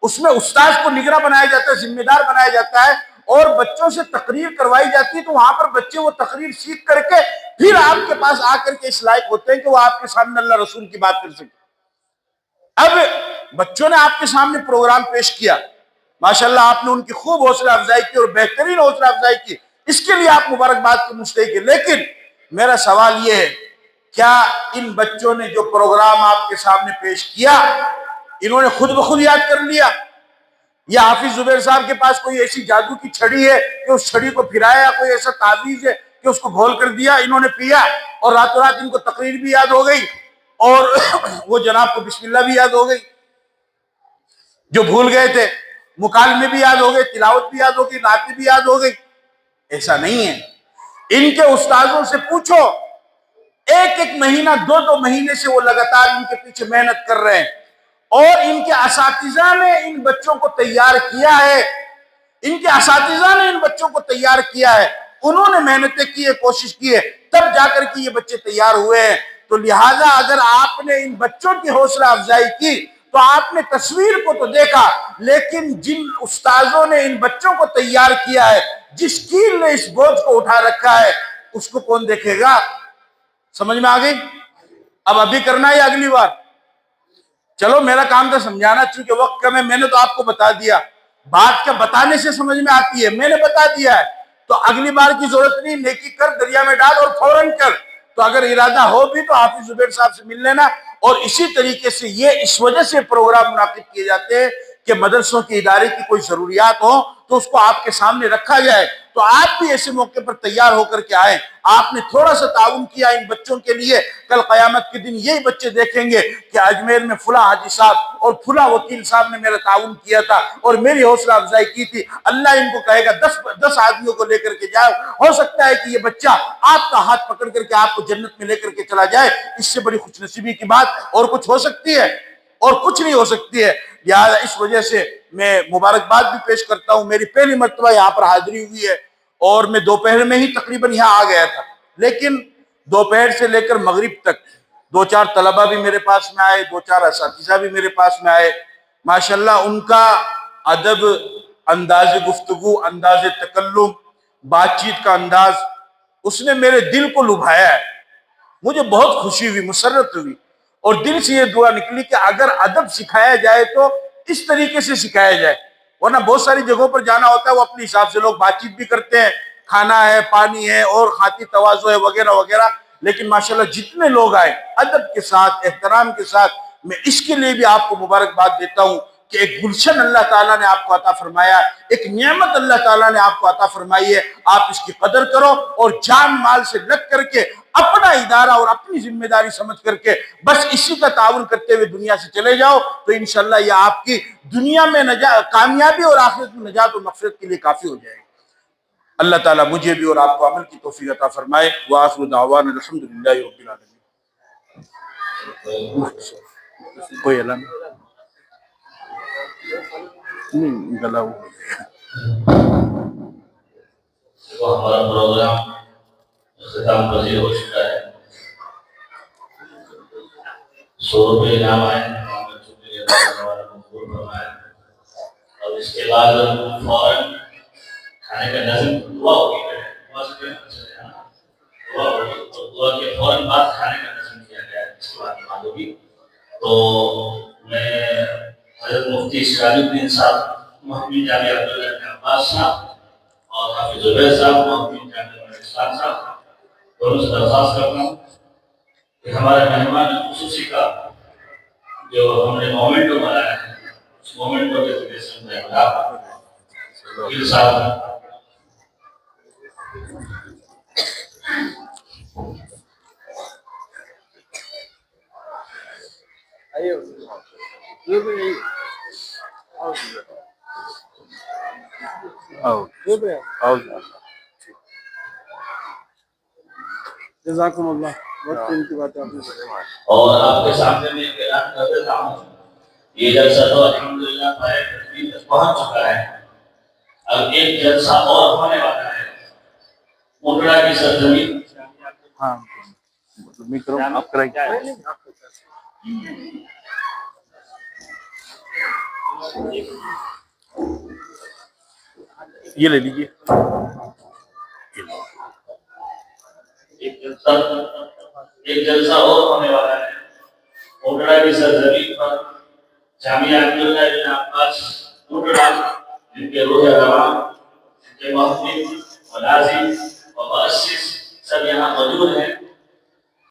اس میں استاذ کو نگراں بنایا جاتا ہے، ذمہ دار بنایا جاتا ہے اور بچوں سے تقریر کروائی جاتی ہے، تو وہاں پر بچے وہ تقریر سیکھ کر کے پھر آپ کے پاس آ کر کے اس لائق ہوتے ہیں کہ وہ آپ کے سامنے اللہ رسول کی بات کر سکیں۔ اب بچوں نے آپ کے سامنے پروگرام پیش کیا، ماشاءاللہ آپ نے ان کی خوب حوصلہ افزائی کی اور بہترین حوصلہ افزائی کی، اس کے لیے آپ مبارکباد کے مستحق ہیں۔ لیکن میرا سوال یہ ہے، کیا ان بچوں نے جو پروگرام آپ کے سامنے پیش کیا انہوں نے خود بخود یاد کر لیا، یا حافظ زبیر صاحب کے پاس کوئی ایسی جادو کی چھڑی ہے کہ اس چھڑی کو پھرایا، کوئی ایسا تعویذ ہے کہ اس کو گھول کر دیا، انہوں نے پیا اور راتوں رات ان کو تقریر بھی یاد ہو گئی اور وہ جناب کو بسم اللہ بھی یاد ہو گئی، جو بھول گئے تھے مکالمے بھی یاد ہو گئے، تلاوت بھی یاد ہو گئی، نعتیں بھی یاد ہو گئی؟ ایسا نہیں ہے۔ ان کے استاذوں سے پوچھو، 1 مہینہ 2 مہینے سے وہ لگاتار ان کے پیچھے محنت کر رہے ہیں، اور ان کے اساتذہ نے ان بچوں کو تیار کیا ہے، ان کے اساتذہ نے ان بچوں کو تیار کیا ہے، انہوں نے محنتیں کی ہے، کوشش کی ہے، تب جا کر کے یہ بچے تیار ہوئے ہیں۔ تو لہٰذا اگر آپ نے ان بچوں کی حوصلہ افزائی کی تو آپ نے تصویر کو تو دیکھا، لیکن جن استاذوں نے ان بچوں کو تیار کیا ہے، جس کیل نے اس بوجھ کو اٹھا رکھا ہے، اس کو کون دیکھے گا؟ سمجھ میں آ گئی؟ اب ابھی کرنا ہے یا اگلی بار؟ چلو میرا کام تھا سمجھانا، چونکہ وقت کم ہے، میں نے تو آپ کو بتا دیا، بات کیا بتانے سے سمجھ میں آتی ہے، میں نے بتا دیا ہے، تو اگلی بار کی ضرورت نہیں، نیکی کر دریا میں ڈال اور فوراً کر۔ تو اگر ارادہ ہو بھی تو حافظ زبیر صاحب سے مل لینا، اور اسی طریقے سے یہ اس وجہ سے پروگرام منعقد کیے جاتے ہیں کہ مدرسوں کے ادارے کی کوئی ضروریات ہو تو اس کو آپ کے سامنے رکھا جائے، تو آپ بھی ایسے موقع پر تیار ہو کر کے آئیں۔ آپ نے تھوڑا سا تعاون کیا ان بچوں کے لیے، کل قیامت کے دن یہی بچے دیکھیں گے کہ اجمیر میں فلاں حاجی صاحب اور فلاں وکیل صاحب نے میرا تعاون کیا تھا اور میری حوصلہ افزائی کی تھی۔ اللہ ان کو کہے گا 10 آدمیوں کو لے کر کے جاؤ، ہو سکتا ہے کہ یہ بچہ آپ کا ہاتھ پکڑ کر کے آپ کو جنت میں لے کر کے چلا جائے، اس سے بڑی خوش نصیبی کی بات اور کچھ ہو سکتی ہے؟ اور کچھ نہیں ہو سکتی ہے۔ لہٰذا اس وجہ سے میں مبارکباد بھی پیش کرتا ہوں، میری پہلی مرتبہ یہاں پر حاضری ہوئی ہے اور میں دوپہر میں ہی تقریباً یہاں آ گیا تھا، لیکن دوپہر سے لے کر مغرب تک 2-4 طلبہ بھی میرے پاس میں آئے، 2-4 اساتذہ بھی میرے پاس میں آئے، ماشاءاللہ ان کا ادب، انداز گفتگو، انداز تکلم، بات چیت کا انداز، اس نے میرے دل کو لبھایا ہے، مجھے بہت خوشی ہوئی، مسرت ہوئی، اور دل سے یہ دعا نکلی کہ اگر ادب سکھایا جائے تو اس طریقے سے سکھایا جائے، ورنہ بہت ساری جگہوں پر جانا ہوتا ہے وہ اپنے حساب سے لوگ بات چیت بھی کرتے ہیں، کھانا ہے، پانی ہے اور خاطی تواضع ہے وغیرہ وغیرہ، لیکن ماشاءاللہ جتنے لوگ آئے ادب کے ساتھ، احترام کے ساتھ، میں اس کے لیے بھی آپ کو مبارکباد دیتا ہوں کہ ایک گلشن اللہ تعالیٰ نے آپ کو عطا فرمایا، ایک نعمت اللہ تعالیٰ نے آپ کو عطا فرمائی ہے، آپ اس کی قدر کرو اور جان مال سے لگ کر کے اپنا ادارہ اور اپنی ذمہ داری سمجھ کر کے بس اسی کا تعاون کرتے ہوئے دنیا سے چلے جاؤ، تو انشاءاللہ یہ آپ کی دنیا میں کامیابی اور آخرت میں نجات و مغفرت کے لیے کافی ہو جائے گا۔ اللہ تعالیٰ مجھے بھی اور آپ کو عمل کی توفیق عطا فرمائے۔ وآخر دعوانا الحمدللہ رب العالمین۔ کوئی اعلان نہیں گلا ہوا وہ ہمارا پروگرام اختتام پذیر ہو چکا ہے. 100 روپے انعام آئے ہیں تمام بچوں کے لیے، اللہ تعالیٰ قبول فرمائے. اور اس کے بعد فوراً کھانے کا نظم دعا ہوگی، دعا سے کوئی نہ چلے گا، دعا ہوگی اور دعا کے فوراً بعد کھانے کا نظم کیا گیا ہے. اس کے بعد نماز ہوگی. تو میں حضرت مفتی سراج الدین صاحب محمد جامعہ عبداللہ بن عباس صاحب اور حافظ زبیر صاحب محمد جامعہ اسلام صاحب دونوں سے درخواست کرتا ہوں کہ ہمارے مہمان خصوصی کا جو ہم نے مومنٹ کو بنایا ہے اس مومنٹ کو ڈیفینیشن میں وکیل صاحب جزاکم اللہ. بہت قیمتی بات ہے آپ نے. اور آپ کے سامنے میں ایک اعلان کر دیتا ہوں. یہ جلسہ تو الحمدللہ پائے تقریب تک پہنچ چکا ہے. اب ایک جلسہ اور ہونے والا ہے اٹڑا کی سرزمین. ہاں میکرو آپ کرائیں. یہ لے لیجیے. ایک جلسہ اور ہونے والا ہے اٹڑا کی سرزمین پر. جامعہ عبداللہ بن عباس اٹڑا جن کے روح رواں، جن کے محفل ملازم اور مؤسس سب یہاں موجود ہیں.